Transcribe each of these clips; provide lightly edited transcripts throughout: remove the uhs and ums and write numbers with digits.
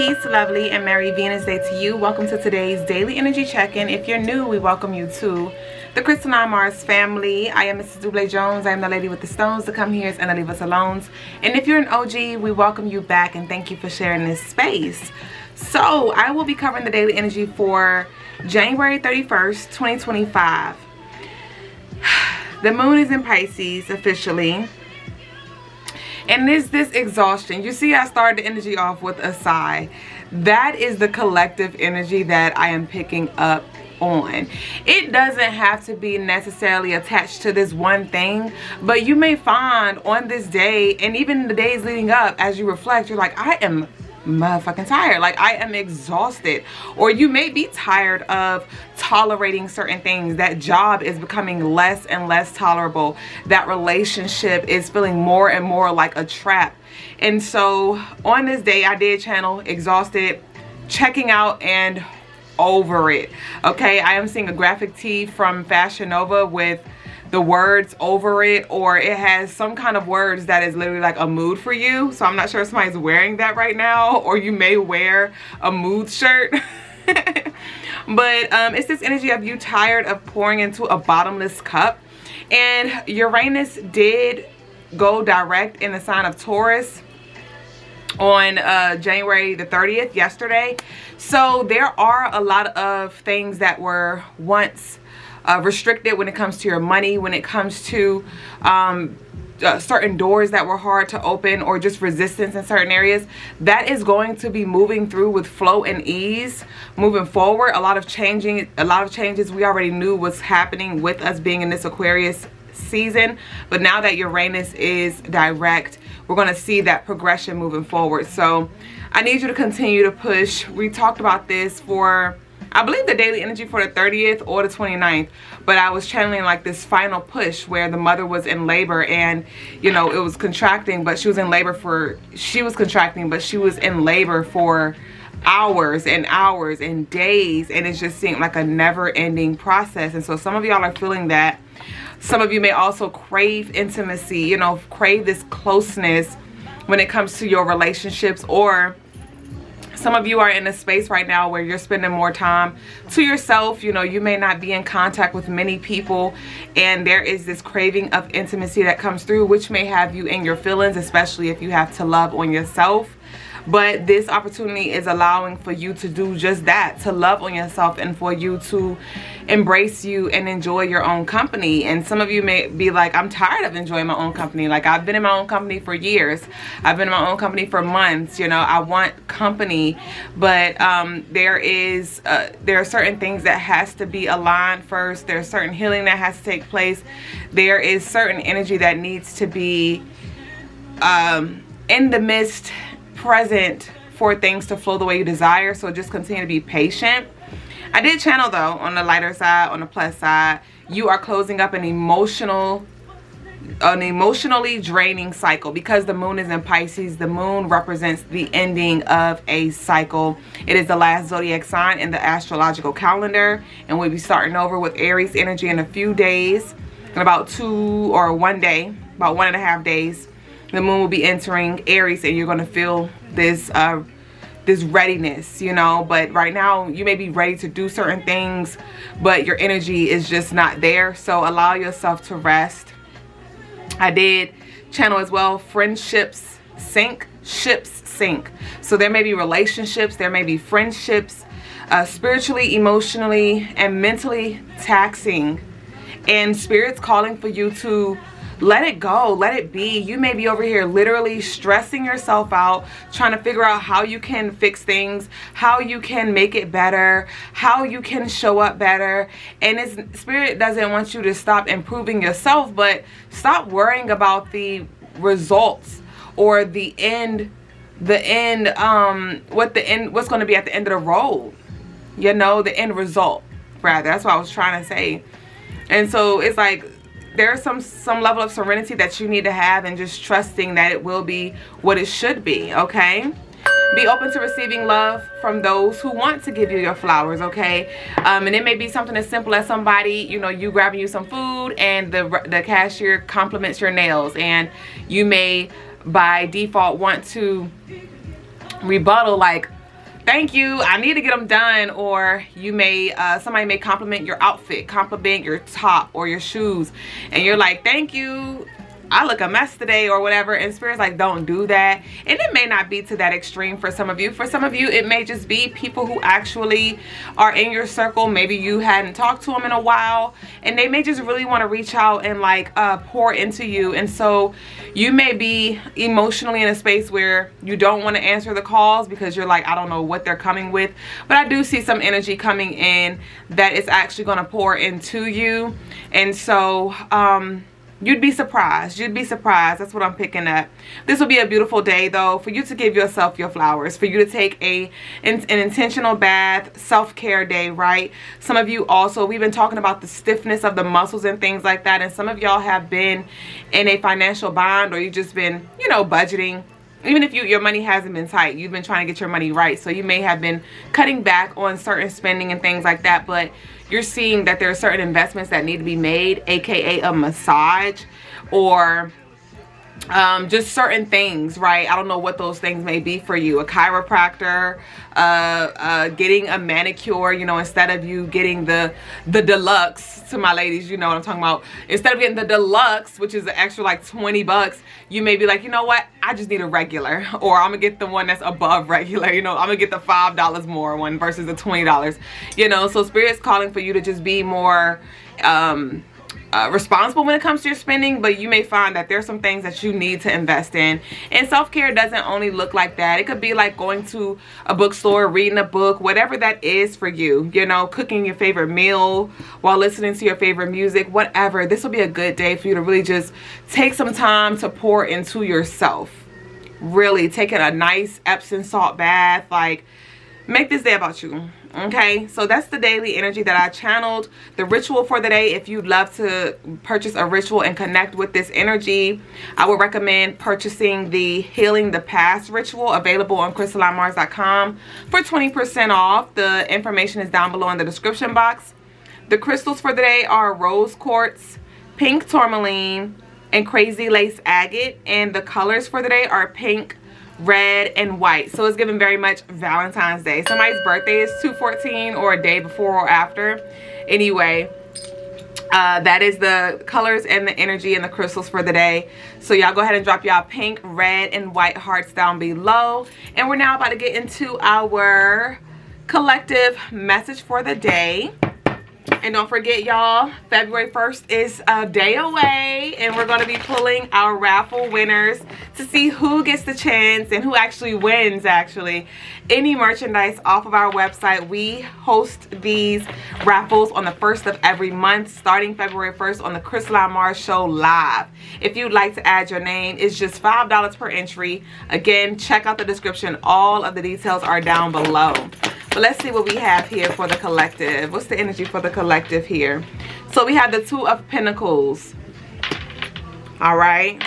Peace, lovely, and merry Venus Day to you. Welcome to today's daily energy check-in. If you're new, we welcome you to the Crystaline Mars family. I am Mrs. Duuble Jones. I am the lady with the stones to come here and to leave us alone. And if you're an OG, we welcome you back and thank you for sharing this space. So I will be covering the daily energy for January 31st, 2025. The moon is in Pisces officially. And there's this exhaustion. You see, I started the energy off with a sigh. That is the collective energy that I am picking up on. It doesn't have to be necessarily attached to this one thing, but you may find on this day and even the days leading up, as you reflect, you're like, I am motherfucking tired. Like, I am exhausted. Or you may be tired of tolerating certain things. That job is becoming less and less tolerable. That relationship is feeling more and more like a trap. And so on this day, I did channel exhausted, checking out, and over it. Okay, I am seeing a graphic tee from Fashion Nova with the words over it, or it has some kind of words that is literally like a mood for you. So I'm not sure if somebody's wearing that right now, or you may wear a mood shirt. But it's this energy of you tired of pouring into a bottomless cup. And Uranus did go direct in the sign of Taurus on January the 30th, yesterday. So there are a lot of things that were once restricted when it comes to your money, when it comes to certain doors that were hard to open, or just resistance in certain areas. That is going to be moving through with flow and ease moving forward. A lot of changes we already knew was happening with us being in this Aquarius season, but now that Uranus is direct, we're going to see that progression moving forward. So I need you to continue to push. We talked about this for, I believe, the daily energy for the 30th or the 29th, but I was channeling like this final push where the mother was in labor, and you know, it was contracting, but she was in labor for, she was contracting, but she was in labor for hours and hours and days, and it just seemed like a never-ending process. And so some of y'all are feeling that. Some of you may also crave intimacy, you know, crave this closeness when it comes to your relationships, or some of you are in a space right now where you're spending more time to yourself. You know, you may not be in contact with many people, and there is this craving of intimacy that comes through, which may have you in your feelings, especially if you have to love on yourself. But this opportunity is allowing for you to do just that, to love on yourself, and for you to embrace you and enjoy your own company. And some of you may be like, I'm tired of enjoying my own company. Like, I've been in my own company for years. I've been in my own company for months. You know, I want company. But there are certain things that has to be aligned first. There's certain healing that has to take place. There is certain energy that needs to be in the midst, present, for things to flow the way you desire. So just continue to be patient. I did channel, though, on the lighter side, on the plus side, you are closing up an emotionally draining cycle. Because the moon is in Pisces, the moon represents the ending of a cycle. It is the last zodiac sign in the astrological calendar, and we'll be starting over with Aries energy in a few days. In about 1 day, about 1.5 days, the moon will be entering Aries, and you're going to feel this this readiness, you know. But right now you may be ready to do certain things, but your energy is just not there. So allow yourself to rest. I did channel as well, friendships sink, ships sink. So there may be relationships, there may be friendships, spiritually, emotionally, and mentally taxing, and Spirit's calling for you to let it go, let it be. You may be over here literally stressing yourself out, trying to figure out how you can fix things, how you can make it better, how you can show up better. And Spirit doesn't want you to stop improving yourself, but stop worrying about the results or what's going to be at the end of the road. You know, the end result, rather. That's what I was trying to say. And so it's like, there's some level of serenity that you need to have, and just trusting that it will be what it should be. Okay, be open to receiving love from those who want to give you your flowers. Okay, and it may be something as simple as somebody, you know, you grabbing you some food, and the cashier compliments your nails, and you may by default want to rebuttal like, thank you, I need to get them done. Or you may somebody may compliment your outfit, compliment your top or your shoes, and you're like, thank you, I look a mess today, or whatever. And Spirit's like, don't do that. And it may not be to that extreme for some of you. For some of you, it may just be people who actually are in your circle. Maybe you hadn't talked to them in a while, and they may just really want to reach out and like pour into you. And so you may be emotionally in a space where you don't want to answer the calls because you're like, I don't know what they're coming with. But I do see some energy coming in that is actually going to pour into you. And so you'd be surprised. You'd be surprised. That's what I'm picking up. This will be a beautiful day, though, for you to give yourself your flowers, for you to take an intentional bath, self-care day, right? Some of you also, we've been talking about the stiffness of the muscles and things like that. And some of y'all have been in a financial bind, or you've just been, you know, budgeting. Even if your money hasn't been tight, you've been trying to get your money right. So you may have been cutting back on certain spending and things like that, but you're seeing that there are certain investments that need to be made, aka a massage, or just certain things, right? I don't know what those things may be for you. A chiropractor, getting a manicure, you know, instead of you getting the deluxe. To my ladies, you know what I'm talking about. Instead of getting the deluxe, which is an extra like 20 bucks, you may be like, you know what, I just need a regular, or I'm gonna get the one that's above regular, you know, I'm gonna get the $5 more one versus the $20, you know. So Spirit's calling for you to just be more responsible when it comes to your spending, but you may find that there's some things that you need to invest in. And self-care doesn't only look like that. It could be like going to a bookstore, reading a book, whatever that is for you, you know, cooking your favorite meal while listening to your favorite music, whatever. This will be a good day for you to really just take some time to pour into yourself. Really taking a nice Epsom salt bath, like make this day about you. Okay, so that's the daily energy that I channeled. The ritual for the day, if you'd love to purchase a ritual and connect with this energy, I would recommend purchasing the Healing the Past ritual, available on CrystalineMars.com for 20% off. The information is down below in the description box. The crystals for the day are rose quartz, pink tourmaline, and crazy lace agate. And the colors for the day are pink, red, and white. So it's given very much Valentine's Day. Somebody's birthday is 2/14, or a day before or after. Anyway, that is the colors and the energy and the crystals for the day. So y'all go ahead and drop y'all pink, red, and white hearts down below. And we're now about to get into our collective message for the day. And don't forget, y'all, February 1st is a day away, and we're going to be pulling our raffle winners to see who gets the chance and who actually wins, any merchandise off of our website. We host these raffles on the 1st of every month, starting February 1st on the Crystaline Mars Show Live. If you'd like to add your name, it's just $5 per entry. Again, check out the description. All of the details are down below. But let's see what we have here for the collective. What's the energy for the collective here? So we have the Two of Pentacles. All right.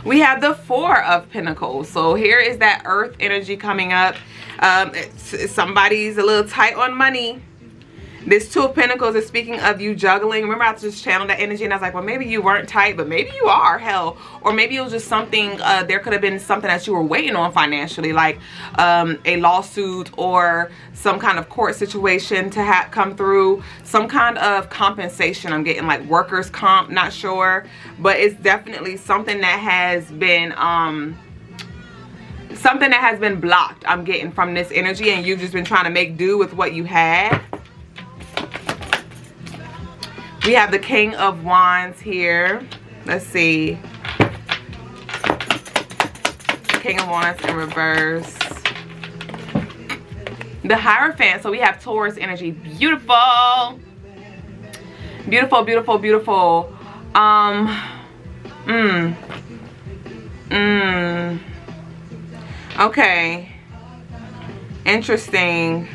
We have the Four of Pentacles. So here is that earth energy coming up. Somebody's a little tight on money. This Two of Pentacles is speaking of you juggling. Remember, I just channeled that energy and I was like, well, maybe you weren't tight, but maybe you are, hell. Or maybe it was just something, there could have been something that you were waiting on financially, like a lawsuit or some kind of court situation to come through. Some kind of compensation. I'm getting like workers' comp, not sure. But it's definitely something that has been blocked, I'm getting from this energy, and you've just been trying to make do with what you had. We have the King of Wands here. Let's see. King of Wands in reverse. The Hierophant. So we have Taurus energy. Beautiful. Beautiful, beautiful, beautiful. Okay. Interesting.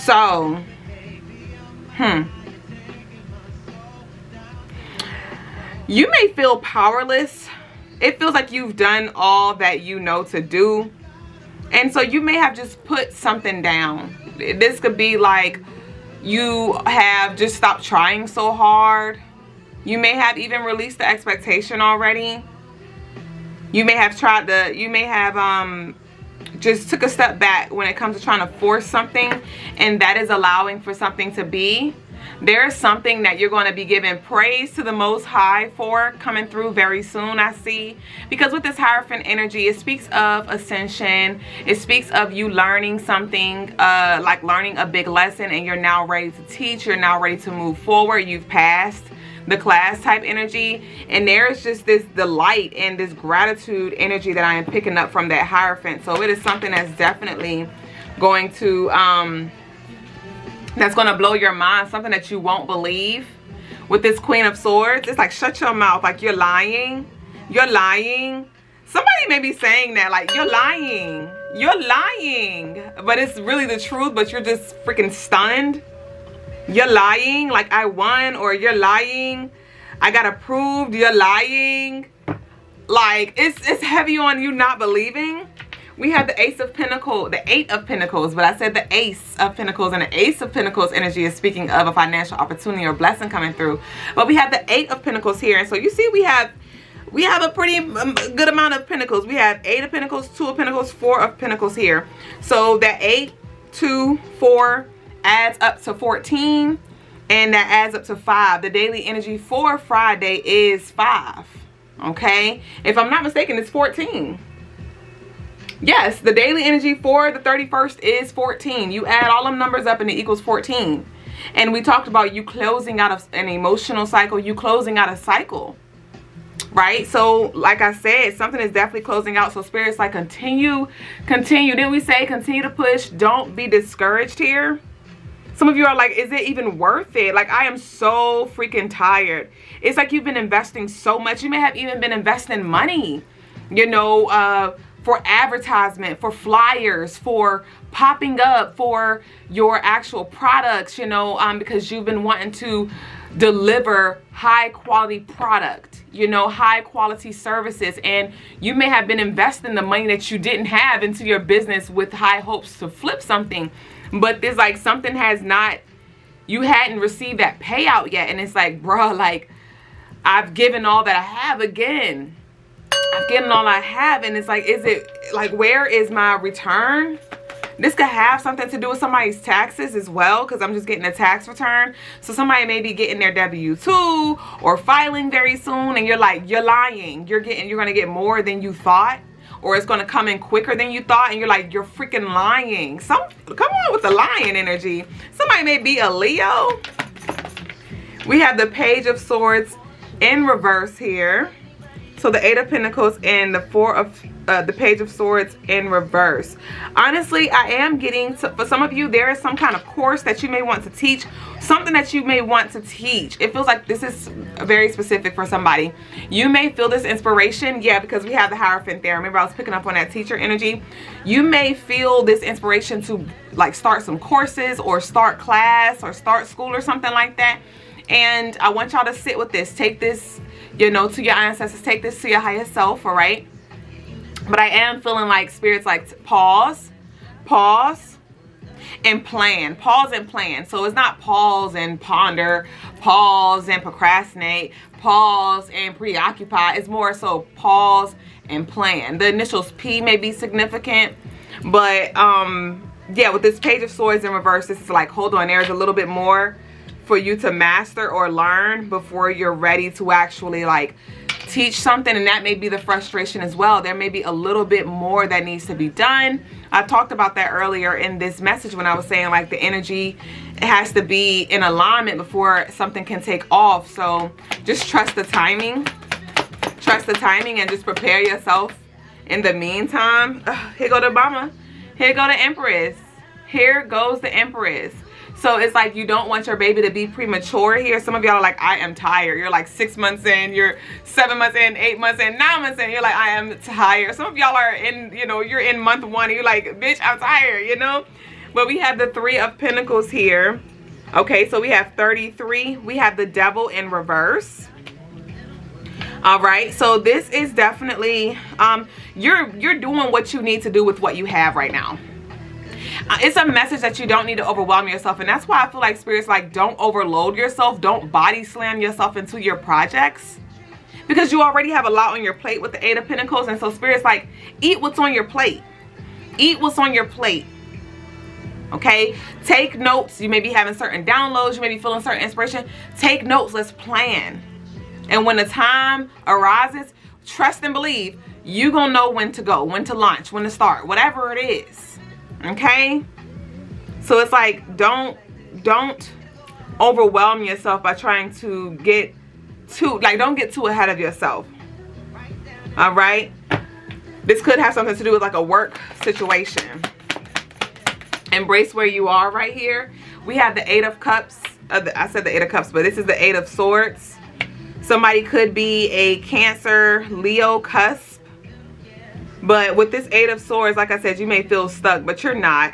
So, you may feel powerless. It feels like you've done all that you know to do. And so you may have just put something down. This could be like you have just stopped trying so hard. You may have even released the expectation already. You may have tried to, you may have just took a step back when it comes to trying to force something, and that is allowing for something to be. There is something that you're going to be giving praise to the Most High for coming through very soon, I see. Because with this Hierophant energy, it speaks of ascension. It speaks of you learning something, like learning a big lesson, and you're now ready to teach. You're now ready to move forward. You've passed the class type energy. And there's just this delight and this gratitude energy that I am picking up from that Hierophant. So it is something that's definitely going to... that's going to blow your mind, something that you won't believe. With this Queen of Swords, it's like, shut your mouth, like you're lying. You're lying. Somebody may be saying that, like, you're lying. You're lying. But it's really the truth, but you're just freaking stunned. You're lying, like I won, or you're lying, I got approved, you're lying. Like, it's heavy on you not believing. We have the Ace of Pentacles, the Eight of Pentacles, but I said the Ace of Pentacles, and the Ace of Pentacles energy is speaking of a financial opportunity or blessing coming through. But we have the Eight of Pentacles here, and so you see we have a pretty good amount of Pentacles. We have 8 of Pentacles, 2 of Pentacles, 4 of Pentacles here. So that 8, 2, 4 adds up to 14, and that adds up to 5. The daily energy for Friday is 5. Okay, if I'm not mistaken, it's 14. Yes, the daily energy for the 31st is 14. You add all them numbers up and it equals 14. And we talked about you closing out of an emotional cycle, you closing out a cycle, right? So like I said, something is definitely closing out. So Spirit's like, continue. Didn't we say continue to push? Don't be discouraged here. Some of you are like, is it even worth it? Like, I am so freaking tired. It's like you've been investing so much. You may have even been investing money, you know, for advertisement, for flyers, for popping up, for your actual products, you know, because you've been wanting to deliver high quality product, you know, high quality services, and you may have been investing the money that you didn't have into your business with high hopes to flip something, but there's like something has not, you hadn't received that payout yet, and it's like, bro, like, I've given all that I have again. I've given all I have, and it's like, is it like, where is my return? This could have something to do with somebody's taxes as well, because I'm just getting a tax return. So somebody may be getting their W-2 or filing very soon, and you're like, you're lying. You're going to get more than you thought, or it's going to come in quicker than you thought, and you're like, you're freaking lying. Come on with the lying energy. Somebody may be a Leo. We have the Page of Swords in reverse here. So the 8 of Pentacles and the the Page of Swords in reverse. Honestly, I am getting to, for some of you, there is some kind of course that you may want to teach, something that you may want to teach. It feels like this is very specific for somebody. You may feel this inspiration, yeah, because we have the Hierophant there. Remember, I was picking up on that teacher energy. You may feel this inspiration to like start some courses or start class or start school or something like that. And I want y'all to sit with this. Take this, you know, to your ancestors. Take this to your higher self, all right? But I am feeling like Spirit's like, pause, and plan. Pause and plan. So it's not pause and ponder, pause and procrastinate, pause and preoccupy. It's more so pause and plan. The initials P may be significant, but yeah, with this Page of Swords in reverse, this is like, hold on, there's a little bit more for you to master or learn before you're ready to actually like teach something. And that may be the frustration as well. There may be a little bit more that needs to be done. I talked about that earlier in this message when I was saying like the energy has to be in alignment before something can take off. So just trust the timing. Trust the timing and just prepare yourself in the meantime. Here go the Mama. Here go the Empress. Here goes the Empress. So it's like you don't want your baby to be premature here. Some of y'all are like, I am tired. You're like 6 months in, you're 7 months in, 8 months in, 9 months in. You're like, I am tired. Some of y'all are in, you know, you're in month 1 and you're like, bitch, I'm tired, you know. But we have the 3 of Pentacles here. Okay, so we have 33. We have the Devil in reverse. All right, so this is definitely, you're doing what you need to do with what you have right now. It's a message that you don't need to overwhelm yourself, and that's why I feel like Spirit's like, don't overload yourself, don't body slam yourself into your projects. because you already have a lot on your plate with the Eight of Pentacles. And so Spirit's like, eat what's on your plate. Eat what's on your plate. Okay, take notes. You may be having certain downloads, you may be feeling certain inspiration. Take notes. Let's plan. And when the time arises, trust and believe, you gonna know when to go, when to launch, when to start, whatever it is. Okay, so it's like, don't overwhelm yourself by trying to get too, like, don't get too ahead of yourself. All right, this could have something to do with like a work situation. Embrace where you are right here. We have the Eight of Cups. I said the Eight of Cups, but this is the Eight of Swords. Somebody could be a Cancer, Leo cusp. But with this Eight of Swords, like I said, you may feel stuck, but you're not.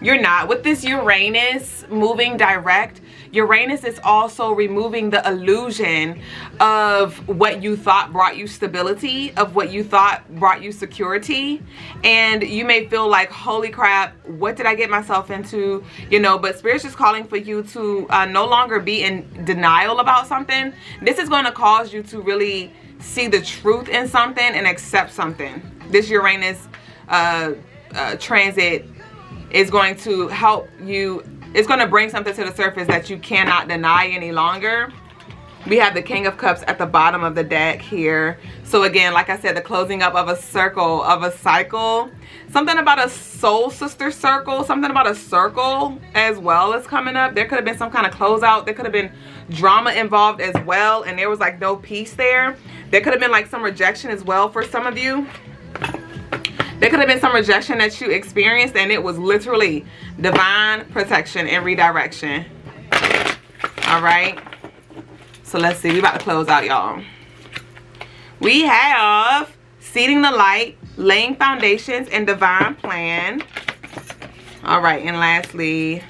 You're not. With this Uranus moving direct, Uranus is also removing the illusion of what you thought brought you stability, of what you thought brought you security. And you may feel like, holy crap, what did I get myself into? You know, but Spirit's just calling for you to no longer be in denial about something. This is going to cause you to really see the truth in something and accept something. This Uranus transit is going to help you. It's going to bring something to the surface that you cannot deny any longer. We have the King of Cups at the bottom of the deck here. So again, like I said, the closing up of a circle, of a cycle. Something about a soul sister circle, something about a circle as well is coming up. There could have been some kind of closeout. There could have been drama involved as well, and there was like no peace there. There could have been like some rejection as well for some of you. There could have been some rejection that you experienced, and it was literally divine protection and redirection. All right. So let's see. We about to close out, y'all. We have seeding the light, laying foundations, and divine plan. All right. And lastly,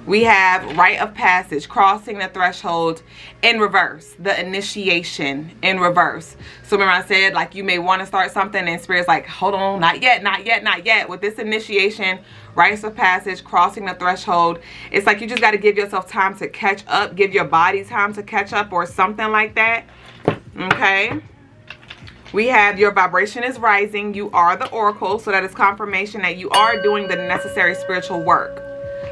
we have rite of passage, crossing the threshold in reverse, the initiation in reverse. So remember I said, like, you may want to start something and Spirit's like, hold on, not yet, not yet, not yet. With this initiation, rites of passage, crossing the threshold, it's like you just got to give yourself time to catch up, give your body time to catch up or something like that. Okay. We have your vibration is rising. You are the oracle. So that is confirmation that you are doing the necessary spiritual work.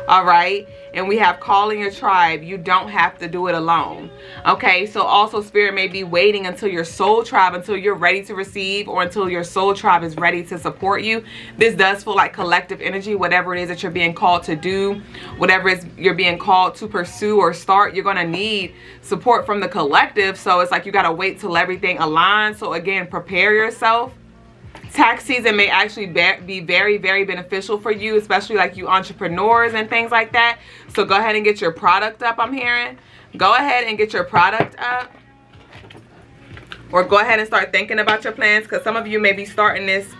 All right. And we have calling your tribe. You don't have to do it alone. Okay. So also Spirit may be waiting until your soul tribe, until you're ready to receive, or until your soul tribe is ready to support you. This does feel like collective energy. Whatever it is that you're being called to do, whatever it is you're being called to pursue or start, you're going to need support from the collective. So it's like you got to wait till everything aligns. So again, prepare yourself. Tax season may actually be very, very beneficial for you, especially like you entrepreneurs and things like that. So go ahead and get your product up, I'm hearing. Go ahead and get your product up. Or go ahead and start thinking about your plans, because some of you may be starting this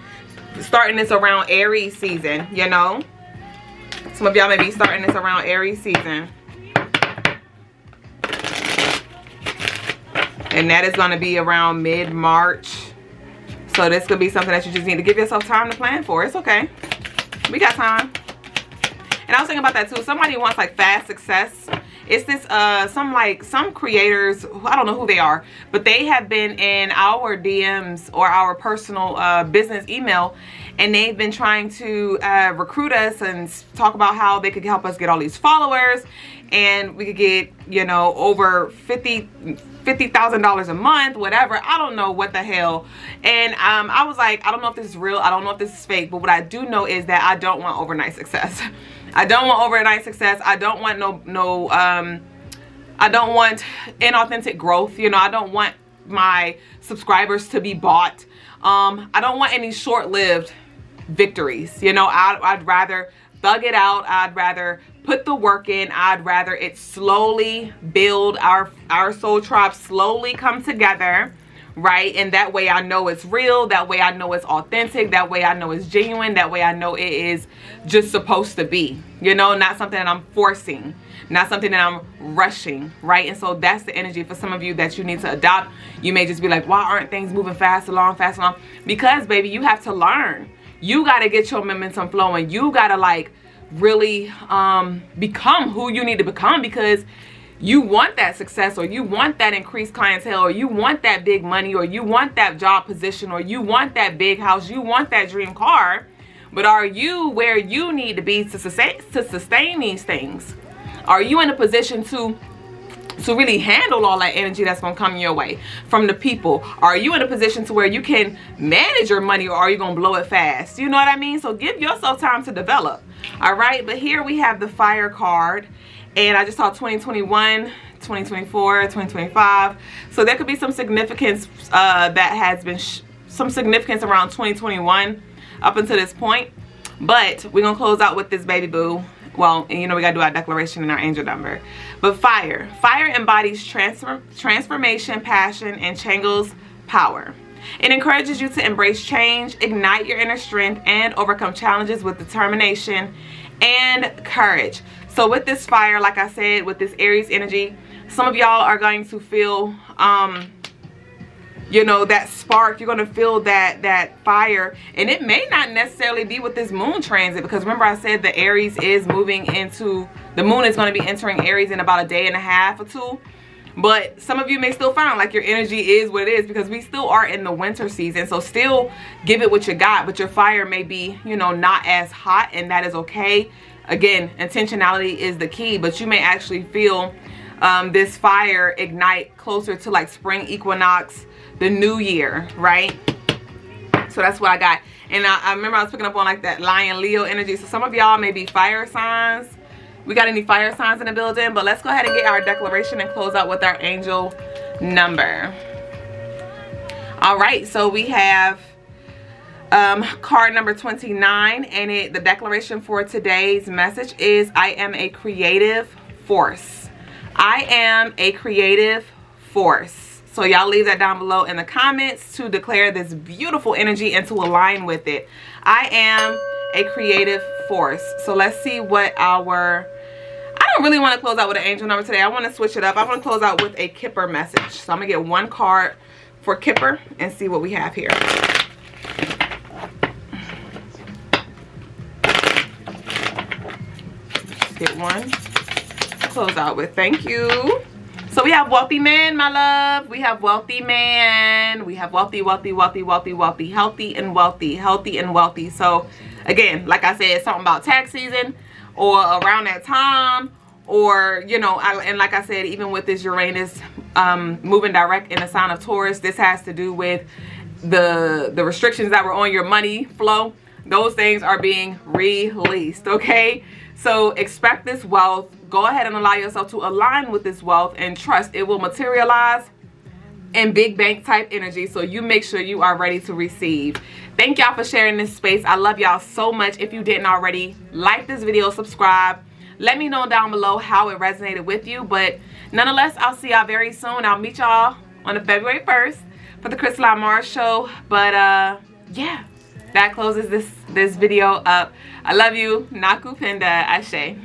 around Aries season, you know. Some of y'all may be starting this around Aries season. And that is going to be around mid-March. So this could be something that you just need to give yourself time to plan for. It's okay. We got time. And I was thinking about that too. Somebody wants like fast success. It's this, some creators, I don't know who they are, but they have been in our DMs or our personal business email, and they've been trying to recruit us and talk about how they could help us get all these followers, and we could get, you know, over $50,000 a month, whatever. I don't know what the hell. And I was like, I don't know if this is real. I don't know if this is fake. But what I do know is that I don't want overnight success. I don't want overnight success. I don't want I don't want inauthentic growth. You know, I don't want my subscribers to be bought. I don't want any short-lived victories. You know, I'd rather thug it out. I'd rather put the work in. I'd rather it slowly build, our soul tribe slowly come together, right? And that way I know it's real. That way I know it's authentic. That way I know it's genuine. That way I know it is just supposed to be, you know, not something that I'm forcing, not something that I'm rushing, right? And so that's the energy for some of you that you need to adopt. You may just be like, why aren't things moving fast along? Because, baby, you have to learn. You got to get your momentum flowing. You got to, like, really become who you need to become, because you want that success, or you want that increased clientele, or you want that big money, or you want that job position, or you want that big house, you want that dream car. But are you where you need to be to sustain these things? Are you in a position to really handle all that energy that's going to come your way from the people? Are you in a position to where you can manage your money, or are you going to blow it fast? You know what I mean? So give yourself time to develop. All right. But here we have the Fire card. And I just saw 2021, 2024, 2025. So there could be some significance that has been some significance around 2021 up until this point. But we're going to close out with this baby boo. Well, and you know, we got to do our declaration and our angel number. But fire. Fire embodies transformation, passion, and Changle's power. It encourages you to embrace change, ignite your inner strength, and overcome challenges with determination and courage. So with this fire, like I said, with this Aries energy, some of y'all are going to feel, you know, that spark. You're going to feel that fire. And it may not necessarily be with this moon transit, because remember I said the Aries is moving into, the moon is going to be entering Aries in about a day and a half or two. But some of you may still find like your energy is what it is, because we still are in the winter season. So still give it what you got, but your fire may be, you know, not as hot, and that is okay. Again, intentionality is the key, but you may actually feel this fire ignite closer to like spring equinox, the new year, right? So that's what I got. And I remember I was picking up on like that Lion Leo energy. So some of y'all may be fire signs. We got any fire signs in the building? But let's go ahead and get our declaration and close out with our angel number. All right, so we have card number 29, and the declaration for today's message is, I am a creative force. I am a creative force. So y'all leave that down below in the comments to declare this beautiful energy and to align with it. I am a creative force. So let's see what our, I don't really want to close out with an angel number today. I want to switch it up. I want to close out with a Kipper message. So I'm gonna get one card for Kipper and see what we have here. Get one. Close out with thank you. So we have wealthy man, my love. We have wealthy man. We have wealthy, wealthy, wealthy, wealthy, wealthy, healthy and wealthy, healthy and wealthy. So again, like I said, something about tax season or around that time, or you know, and like I said, even with this Uranus moving direct in the sign of Taurus, this has to do with the restrictions that were on your money flow. Those things are being released, okay? So expect this wealth. Go ahead and allow yourself to align with this wealth and trust it will materialize in big bank type energy. So you make sure you are ready to receive. Thank y'all for sharing this space. I love y'all so much. If you didn't already, like this video, subscribe. Let me know down below how it resonated with you. But nonetheless, I'll see y'all very soon. I'll meet y'all on the February 1st for the Crystaline Mars show. But yeah. That closes this video up. I love you. Naku Pinda Ashe.